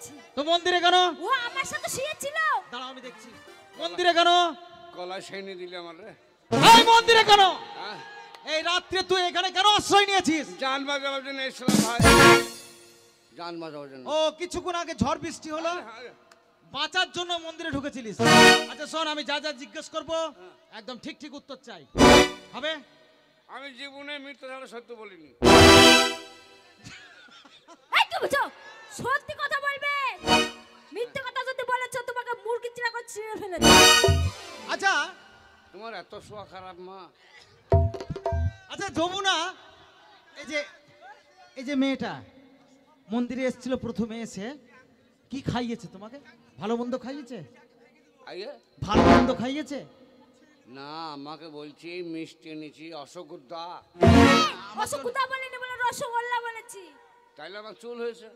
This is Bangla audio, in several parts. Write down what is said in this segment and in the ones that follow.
বলেছি। তো মন্দিরে কেন? ও আমার সাথে শুয়েছিল। দাঁড়াও আমি দেখছি। মন্দিরে কেন? গলা সেনে দিলে আমার রে। এই মন্দিরে কেন? এই রাত্রে তুই এখানে কেন আশ্রয় নিয়েছিস? জান বাঁচাবার জন্য এসেছিলাম ভাই। জান বাঁচাবার জন্য। ও কিছুক্ষণ আগে ঝড় বৃষ্টি হলো, বাঁচার জন্য মন্দিরে ঢুকেছিলিস। আচ্ছা শোন, আমি যা যা জিজ্ঞেস করবো একদম ঠিক ঠিক উত্তর চাই, হবে? আমি জীবনে মিথ্যা ছাড়া সত্য বলিনি। এই কি বুঝো? সত্যি কথা বলবে। মিথ্যে কথা যদি বলেছো তোমাকে মুরগি চিরা করে ছিঁড়ে ফেলে দেব। আচ্ছা তোমার এত শোয়া খারাপ মা। আচ্ছা যমুনা, এই যে মেয়েটা মন্দিরে এসেছিল, প্রথমে এসে কি খাইয়েছে তোমাকে? ভালো মন্দ খাইয়েছে? আইয়ে ভালো মন্দ খাইয়েছে? না, আমাকে বলছি মিষ্টি এনেছি অশোকদা। অশোকদা বলিনি, বলে রসগোল্লা বলেছি। তাইলে আমার চুল হয়েছে।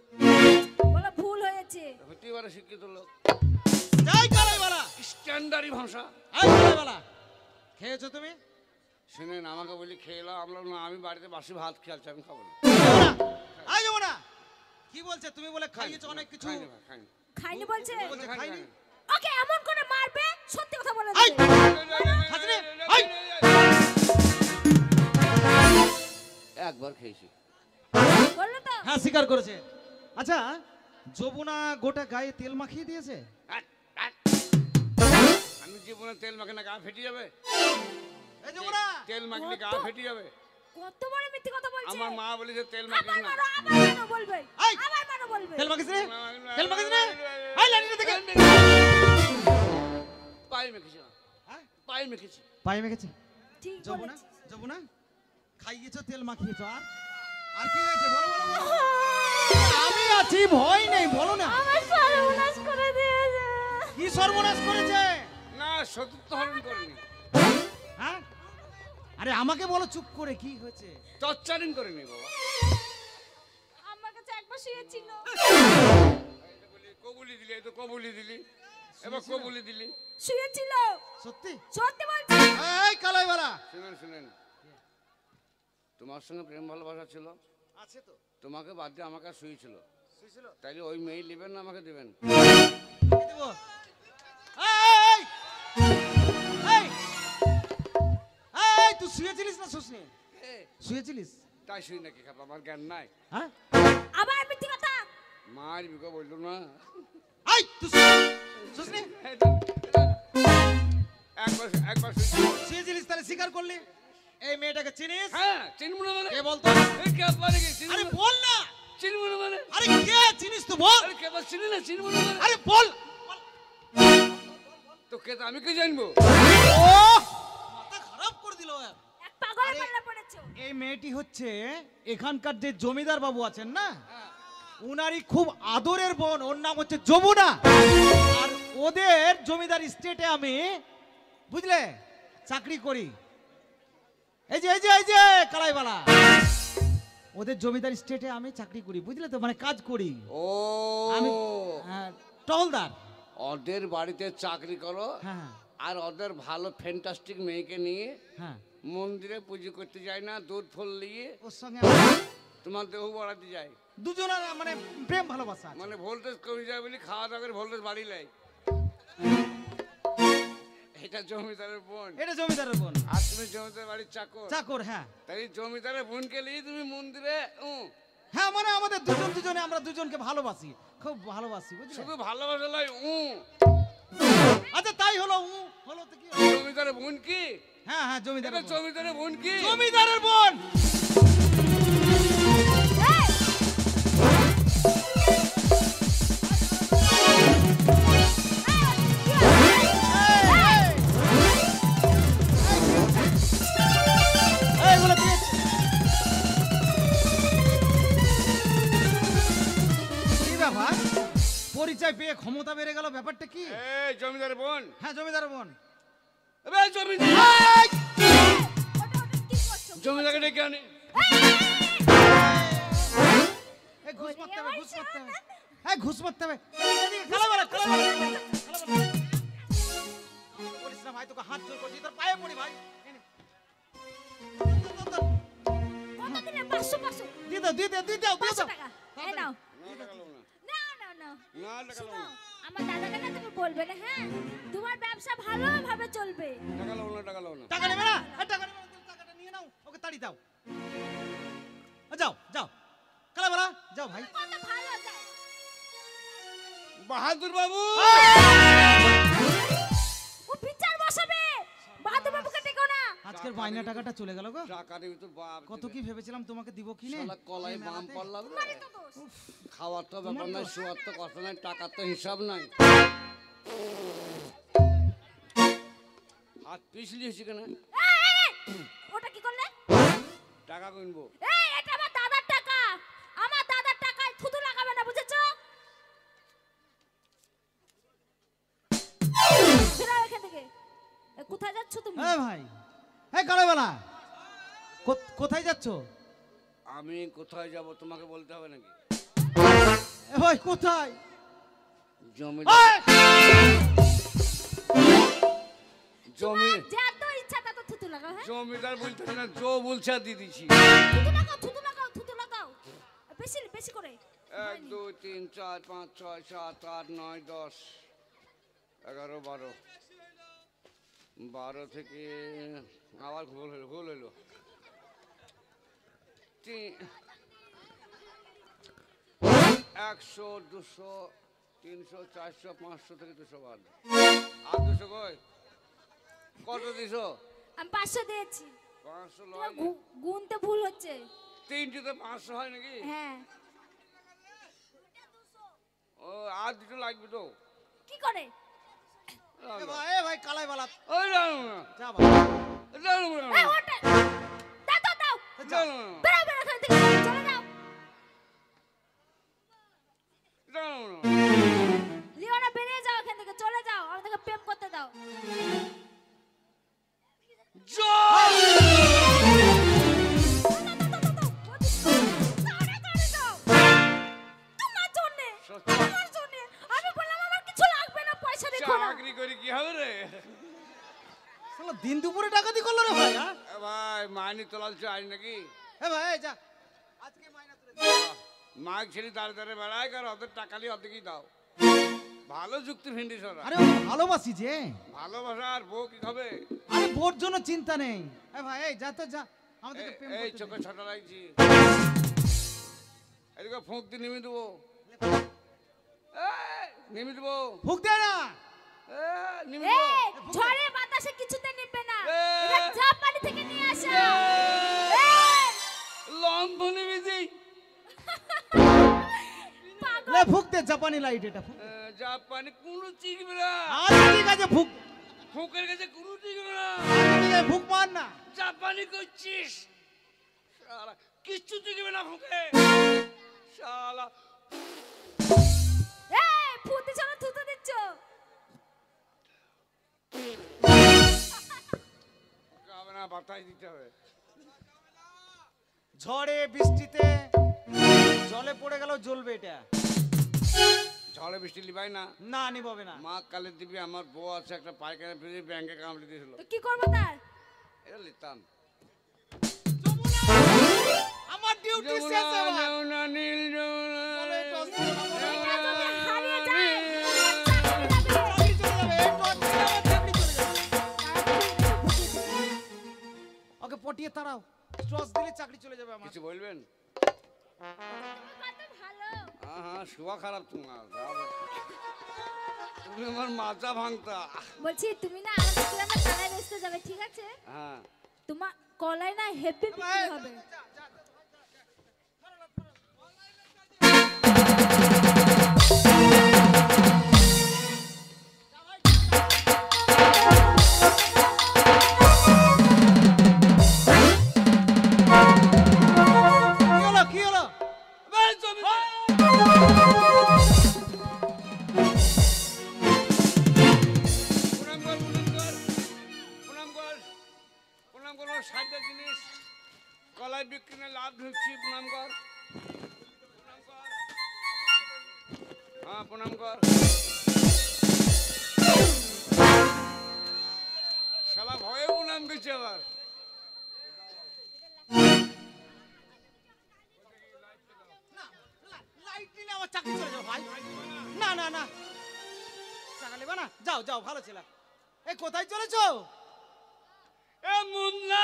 বলে ভুল হয়েছে। হতে পারে শিক্ষিত লোক। যাই কালাইওয়ালা, স্ট্যান্ডার্ডই ভাষা। এই কালাইওয়ালা, খেয়েছো তুমি? শুনেন, আমাকে বলি খেলাম, আমরা না, আমি বাড়িতে বাসি ভাত খেয়েছি, আমি খাবো না। এই যমুনা, কি বলছে? তুমি বলে খাইয়েছো অনেক কিছু। খাইনি বলছে। খাইনি। ওকে এমন করে মারবে, সত্যি কথা বলে এই দেবে। হাজরে, এই একবার খেয়েছি। বললো তো? হ্যাঁ স্বীকার করেছে। আচ্ছা যমুনা গোটা গায়ে তেল মাখিয়ে দিয়েছে? আমি জীবনে তেল মাখে না, গা ফেটে যাবে। এই যমুনা, তেল মাখলে গা ফেটে যাবে। কত বড় মিথ্যে কথা বলছে। আমার মা বলেছে তেল মাখিস না। আবার মানো বলবে। এই! আবার মানো বলবে। তেল মাখিস রে? তেল মাখিস রে? এই লাঠিটা থেকে। পায়ে মেখেছি না, হ্যাঁ? পায়ে মেখেছি। পায়ে মেখেছে? ঠিক যমুনা, বলেছিস। যমুনা, খাইয়েছো তেল মাখিয়েছো, আর কি হয়েছে? বলো বলো বলো। আমি আছি, ভয় নেই, বলো না। আমার সর্বনাশ করে দিয়েছে। কি সর্বনাশ করেছে? না, সতীর্থ হরণ করিনি, হ্যাঁ? আরে আমাকে বলো চুপ করে, কি হয়েছে? টর্চারিং করিনি বাবা। আমার কাছে একবার শুয়েছিল। কবুলি দিলি, এই তো কবুলি দিলি, এবার কবুলি দিলি। শুয়েছিল। সত্যি? সত্যি বলছি। এই কালাইওয়ালা, শুনেন শুনেন, তোমার সঙ্গে প্রেম ভালোবাসা ছিল, আছে তো? তোমাকে বাদ দিয়ে আমাকে শুয়েছিল, শুয়েছিল? তাইলে ওই মেয়ে নেবেন না আমাকে দেবেন? কি দেব? এই এই এই, তুই শুয়েছিলিস না শুসনি? শুয়েছিলিস? তাই শুই নাকি খাপ, আমার জ্ঞান নাই। হ্যাঁ? আবার মিথ্যে কথা। মার বিকা বললো না। এই তুই শুসনি? একবার শুয়েছি। শুয়েছিলিস, তাহলে স্বীকার করলি? এই মেয়েটাকে চিনিস? হ্যাঁ, চিনবো না মানে? কে বলতো? এই কে পারে কি চিনবো? আরে বল না। চিনবো না মানে? আরে কে চিনিস তো বল। আরে কে বা চিনি না, চিনবো না মানে? আরে বল। তো কে, তো আমি কি জানবো? ও মাথা খারাপ করে দিল। এক পাগলের পাল্লা পড়েছো। এই মেয়েটি হচ্ছে এখানকার যে জমিদার বাবু আছেন না, উনারই খুব আদরের বোন, ওর নাম হচ্ছে যমুনা। আর ওদের জমিদার স্টেটে আমি, বুঝলে, চাকরি করি। এই যে কালাইওয়ালা, ওদের জমিদার স্টেটে আমি চাকরি করি, বুঝলে তো, মানে কাজ করি ও আমি, টহলদার। ওদের বাড়িতে চাকরি করো, হ্যাঁ আর ওদের ভালো ফ্যান্টাস্টিক মেয়েকে নিয়ে হ্যাঁ, মন্দিরে পুজো করতে যায় না, দুধ ফুল নিয়ে ওর সঙ্গে তোমার দেহ বাড়াতে যায়, দুজনের মানে প্রেম ভালোবাসা আছে। মানে ভোল্টেজ কমে যায় বলে খাওয়া দাওয়া করে ভোল্টেজ বাড়ি লাই। এটা জমিদারের বোন, এটা জমিদারের বোন, আর তুমি জমিদার বাড়ির চাকর। চাকর। হ্যাঁ তাই জমিদারের বোনকে নিয়ে তুমি মন্দিরে হ্যাঁ, মানে আমাদের দুজনে আমরা দুজনকে ভালোবাসি, খুব ভালোবাসি, বুঝলে। শুধু ভালোবাসা লাই। আচ্ছা তাই হলো, হলো তো কি? জমিদারের বোন কি? হ্যাঁ হ্যাঁ, জমিদারের বোন। জমিদারের বোন কি? জমিদারের বোন। পরিচয় পেয়ে ক্ষমতা বেড়ে গেল, ব্যাপারটা কি? এই জমিদারের বোন। হ্যাঁ জমিদারের বোন। এই জমিদার, কি করছো? জমিদারকে ডেকে আনে। এই ঘুষ মারতে হবে, ঘুষ মারতে হবে, এই ঘুষ মারতে হবে। এদিকে কালাবালা, কালাবালা, কালাবালা। বলিস না ভাই, তোকে হাত জোর করছি, তোর পায়ে পড়ি ভাই। কত দিলে? 500 দিয়ে দাও, দিয়ে দাও, দিয়ে দাও, দিয়ে 500 দাও। টাকা। এই নাও। না, টাকা নেবো না। না না না। না না টাকা শোনো, নেবো না, আমার দাদাকে না তুমি বলবে না, হ্যাঁ? তোমার ব্যবসা ভালোভাবে চলবে। টাকা নেবো না, টাকা নেবো না। টাকা নেবে না? টাকা নেবে না, তুমি টাকাটা নিয়ে নাও, ওকে তাড়ি দাও। যাও যাও, কালাবেলা যাও ভাই। কত ভালো যায়। বাহাদুর বাবু, ও বিচার বসাবে। বাহাদুর বাবুকে ডেকো না। আজকের বায়না টাকাটা চলে গেল গো। টাকা দিবি তো বাপ কত কি ভেবেছিলাম তোমাকে দিব কিনে। শালা কলাই বাম পারলাম না। তোমারই তো দোষ। খাওয়ার তো ব্যাপার নাই, শোয়ার তো কথা নাই, টাকার তো হিসাব নাই। হাত পিছলি হয়েছে কেন? এই, ওটা কি করলে? টাকা কিনবো। এই, এটা আমার দাদার টাকা। আমার দাদার টাকায় থুতু লাগাবে না, বুঝেছো? বেরাও এখান থেকে। এ, কোথায় যাচ্ছ তুমি? হ্যাঁ ভাই, হ্যাঁ কালাবেলা, কোথায় যাচ্ছ? আমি কোথায় যাব তোমাকে বলতে হবে নাকি? এ ভাই কোথায়? জমি এই! জমি যত ইচ্ছা তত থুতু লাগাও, হ্যাঁ? জমিদার বলতে না, জো বলছে আর দিয়ে দিচ্ছি। থুতু লাগাও, থুতু লাগাও, থুতু লাগাও। বেশি বেশি করে। 1 2 3 4 5 6 7 8 9 10 11 12 12 থেকে আবার ভুল হলো 100 200 300 400 500 থেকে 200 বাদ। আর 200 কই? কত দিছো? আমি 500 দিয়েছি। 500 তোমার লয়। গুনতে ভুল হচ্ছে। তিনটিতে 500 হয় নাকি? হ্যাঁ। ও আর দুটো লাগবে তো। কি করে? এ ভাই কালাবেলা, ওই জানো না, যা ভাই। জানো না, এই ওটা দাও দাও দাও। জানো না, বেরাও বেরাও এখান থেকে, চলে যাও। জানো না। লিওনা বেরিয়ে যাও এখান থেকে, চলে যাও। আমাদেরকে প্রেম করতে দাও। জয়! তোমার জন্যে, সত্যি? তোমার জন্যে। আমি বললাম আমার কিছু লাগবে না, পয়সা রেখো না। চাকরি করে কি হবে রে? শালা দিন দুপুরে ডাকাতি করলো রে ভাই। হ্যাঁ এ ভাই মাইনি তোলাল চাই নাকি? এ ভাই এই যা, আজকে মাইনা তুলে দে। মাগ ছেড়ে দাঁড়ে দাঁড়ে বেড়ায়, কার ওদের টাকা নিয়ে অর্ধেকই দাও। ভালো যুক্তি ফিন্ডি সরা। আরে ওকে ভালোবাসি যে। ভালোবাসা আর বউ কি খাবে? আরে বোর জন্য চিন্তা নেই। এ ভাই এই যা তো যা, আমাদেরকে প্রেম এই করতে চোখে দে। ছটা লাগছি, এদিকে ফুঁক দিয়ে নেমে দেবো। নেমে দেবো, ফুক দে না। নেমে এই দেবো। ঝড়ে বাতাসে কিছুতে নিবে না। এ! এটা জাপানি থেকে নিয়ে আসা। এই লম্ব নেমে দিই। পাগল। লে ফুক দে, জাপানি লাইট এটা ফুক। জাপানি কোনো চিকবে না, আচ্ছা ঠিক আছে ফুক। ফুঁকের কাছে কোনো চিকবে না। আচ্ছা, ঠিক আছে ফুক মার না। জাপানি করছিস শালা, কিচ্ছু চিকবে না ফুঁকে শালা। এই ফুটি চলো, থুতু দিচ্ছ। হবে না, বাতাস দিতে হবে। ঝড়ে বৃষ্টিতে জলে পড়ে গেল, জ্বলবে এটা। ঝড়ে বৃষ্টি লিবাই না, না নিববে না। মা কালের দিবি। আমার বউ আছে একটা পায়খানা ফিরে ব্যাংকে কামড়ে দিয়েছিল, তো কি করবো তার? এটা লিতাম। আমার ডিউটি শেষ যমুনা, এবার। যমুনা, নীল যমুনা, বলো একটু অস্ত্র নামানো। এটা যদি হারিয়ে যায়, চাকরি চলে যাবে, একটু অস্ত্র নামাও, চাকরি চলে যাবে। ওকে পটিয়ে তাড়াও, স্ট্রস দিলে চাকরি চলে যাবে আমার। কিছু বলবেন? কত ভালো। হ্যাঁ হ্যাঁ, শোয়া খারাপ তোমার, যাও। তুমি আমার মাথা ভাঙতা। বলছি তুমি না আমাদের গ্রামে থানায় বেচতে যাবে, ঠিক আছে? হ্যাঁ, তোমার কলাই না হেভি বিক্রি হবে। কি হলো কি হলো? বেশ জমিদার। প্রণাম কর, প্রণাম কর, প্রণাম কর, প্রণাম কর। আমার 60টা জিনিস কলাই বিক্রি না লাভ ঢুকছি, প্রণাম কর, প্রণাম কর। হ্যাঁ প্রণাম কর। শালা ভয়ে প্রণাম করছে আবার। লাইট দিলে আমার চাকরি চলে যাবে ভাই। না না না না টাকা নেবে না, যাও যাও, ভালো ছিল। এই কোথায় চলেছো? এ মুন্না,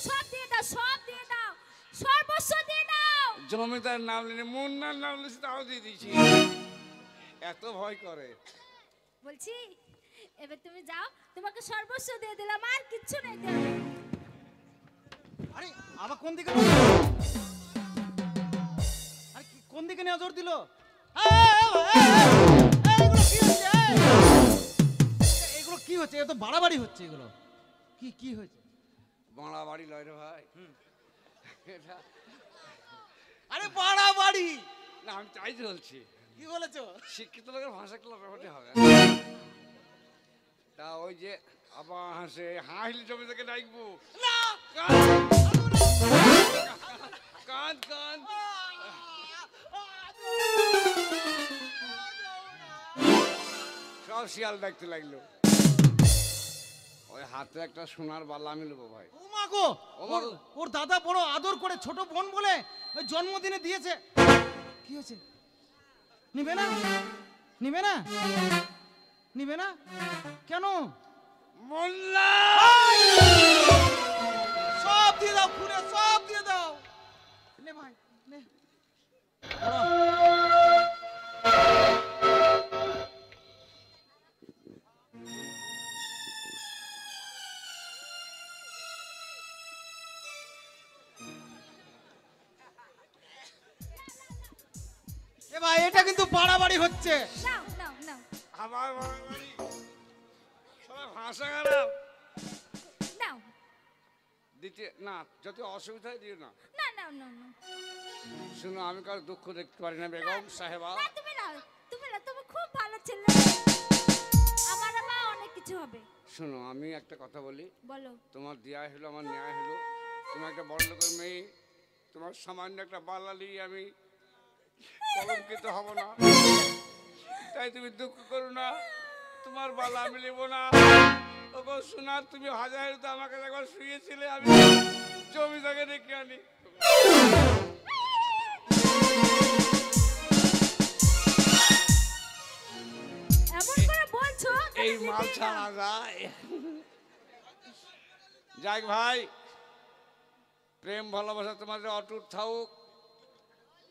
সব দিয়ে দাও, সব দিয়ে দাও, সর্বস্ব দিয়ে দাও। জমিদার নাম নিলে মুন্নার নাম নিয়েছি, তাও দিয়ে দিয়েছি। এত ভয় করে। বলছি এবার তুমি যাও, তোমাকে সর্বস্ব দিয়ে দিলাম, আর কিচ্ছু নেই দেওয়ার। আরে আবার কোন দিকে, আরে কোন দিকে নজর দিল? এগুলো কি হচ্ছে? এগুলো কি হচ্ছে? এ তো বাড়াবাড়ি হচ্ছে। এগুলো কি কি হয়েছে? বাড়া বাড়ি লয় রে ভাই। এটা আরে বাড়াবাড়ি না, আমি তাই বলছি। কি বলেছো? শিক্ষিত লোকের ভাষা গুলো ব্যাপারটা হবে তা। ওই যে আবার হাসে হাসলে জমি থেকে ডাকবো, না কান কান। সব শিয়াল ডাকতে লাগলো। ওই হাতে একটা সোনার বালা আমি নেবো ভাই। ও মা গো, ও মা গো। ওর দাদা বড় আদর করে ছোট বোন বলে ওই জন্মদিনে দিয়েছে। কি হয়েছে? নিবে না? নিবে না? নিবে না কেন? মোল্লা, সব দিয়ে দাও, খুলে সব দিয়ে দাও। নে ভাই নে। এ ভাই এটা কিন্তু বাড়াবাড়ি হচ্ছে। নাও নাও নাও আমার বাড়ি সবাই ভাষা খারাপ নাও। দিতে না, যদি অসুবিধা হয় দিও না। না নাও নাও নাও। শুনো, আমি কারো দুঃখ দেখতে পারি না বেগম সাহেবা। না তুমি নাও, তুমি নাও, তুমি খুব ভালো ছেলে। আমার মা অনেক কিছু হবে। শোনো, আমি একটা কথা বলি। বলো। তোমার দেয়া হলো, আমার ন্যায় হলো। তুমি একটা বড় লোকের মেয়ে, তোমার সামান্য একটা বালালি আমি কলঙ্কিত হব না, তাই তুমি দুঃখ করো না। তোমার বালা আমি নেব না। ওগো শোনা, তুমি হাজার তো আমাকে একবার শুয়েছিলে, আমি জমি জায়গা রেখে আনি। এমন করে বলছো এই তাহলে মাল নিতেই ছাড়া না। যায়? যাক ভাই, প্রেম ভালোবাসা তোমাদের অটুট থাকুক।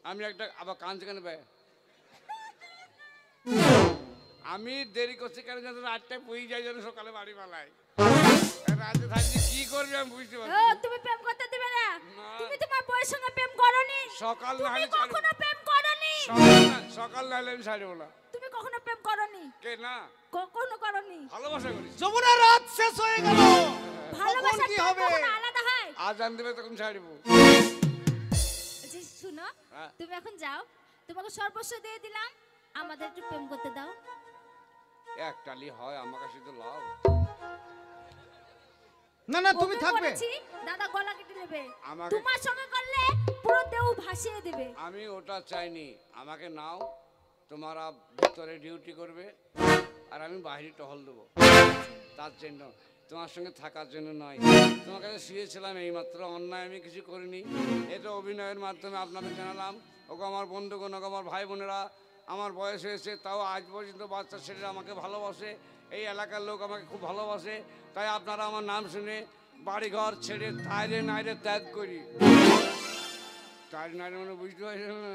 আমি একটা আবার কান থেকে নেবে। আমি দেরি করছি কেন যেন 8টায় পুই যাই, যেন সকালে বাড়ি পালাই। রাতে থাকছি কি করবি আমি বুঝতে ও পারছি। তুমি প্রেম করতে দিবে না? না। তুমি তোমার বউয়ের সঙ্গে প্রেম করনি? সকাল না তুমি হলে ছাড়বো। কখনো প্রেম করনি? সকাল না হলে আমি ছাড়বো না। তুমি কখনো প্রেম করনি? কে না কখনো করনি? ভালোবাসা করিস। যমুনা রাত শেষ হয়ে গেল, ভালোবাসা কি কি হবে? কখনো আলাদা হয়? আজ আন দেবে তখন ছাড়বো। যে শুনো, হ্যাঁ। তুমি এখন যাও, তোমাকে সর্বস্ব দিয়ে দিলাম, আমাদের একটু প্রেম করতে দাও। একটালি হয় আমার কাছে তো লাভ। না না তুমি ওকে থাকবে। বলেছি, দাদা গলা কেটে নেবে। আমাকে- তোমার সঙ্গে করলে পুরো দেহ ভাসিয়ে দেবে। আমি ওটা চাইনি। আমাকে নাও, তোমারা ভিতরে ডিউটি করবে আর আমি বাইরে টহল দেবো। তার জন্য, তোমার সঙ্গে থাকার জন্য নয়। তোমার কাছে শুয়েছিলাম এইমাত্র, অন্যায় আমি কিছু করিনি। এটা অভিনয়ের মাধ্যমে আপনাদের জানালাম। ওকে আমার বন্ধুগণ, ওকে আমার ভাই বোনেরা, আমার বয়স হয়েছে তাও আজ পর্যন্ত বাচ্চা ছেলেরা আমাকে ভালোবাসে। এই এলাকার লোক আমাকে খুব ভালোবাসে। তাই আপনারা আমার নাম শুনে বাড়িঘর ছেড়ে তাইরে নাইরে ত্যাগ করি। তাইরে নাইরে মানে বুঝতে পারছেন না?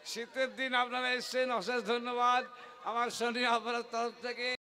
শীতের দিন আপনারা এসছেন, অশেষ ধন্যবাদ আমার শনি আপনার তরফ থেকে।